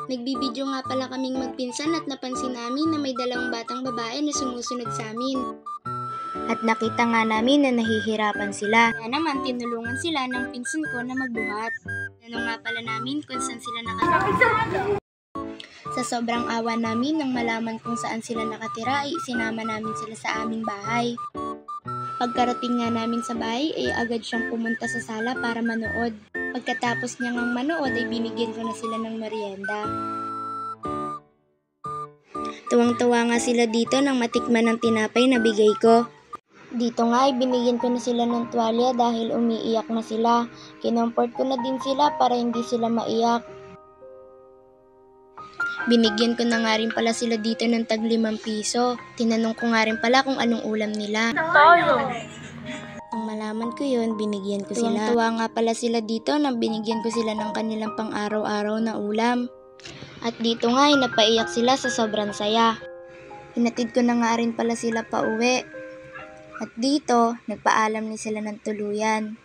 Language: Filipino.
Nagbibideo nga pala kaming magpinsan at napansin namin na may dalawang batang babae na sumusunod sa amin. At nakita nga namin na nahihirapan sila. Kaya naman tinulungan sila ng pinsan ko na magbuhat. Tanong nga pala namin kung saan sila nakatira. Sa sobrang awa namin nang malaman kung saan sila nakatira ay sinama namin sila sa aming bahay. Pagkarating nga namin sa bahay ay agad siyang pumunta sa sala para manood. Pagkatapos niya ngang manood ay binigyan ko na sila ng merienda. Tuwang-tuwa nga sila dito nang matikman ng tinapay na bigay ko. Dito nga ay binigyan ko na sila ng tuwalya dahil umiiyak na sila. Kinomfort ko na din sila para hindi sila maiyak. Binigyan ko na nga rin pala sila dito ng tag 5 piso. Tinanong ko nga rin pala kung anong ulam nila. Nang malaman ko yun, binigyan ko sila. Tuwa nga pala sila dito nang binigyan ko sila ng kanilang pang-araw-araw na ulam. At dito nga ay napaiyak sila sa sobrang saya. Hinatid ko na nga rin pala sila pa uwi. At dito, nagpaalam ni sila ng tuluyan.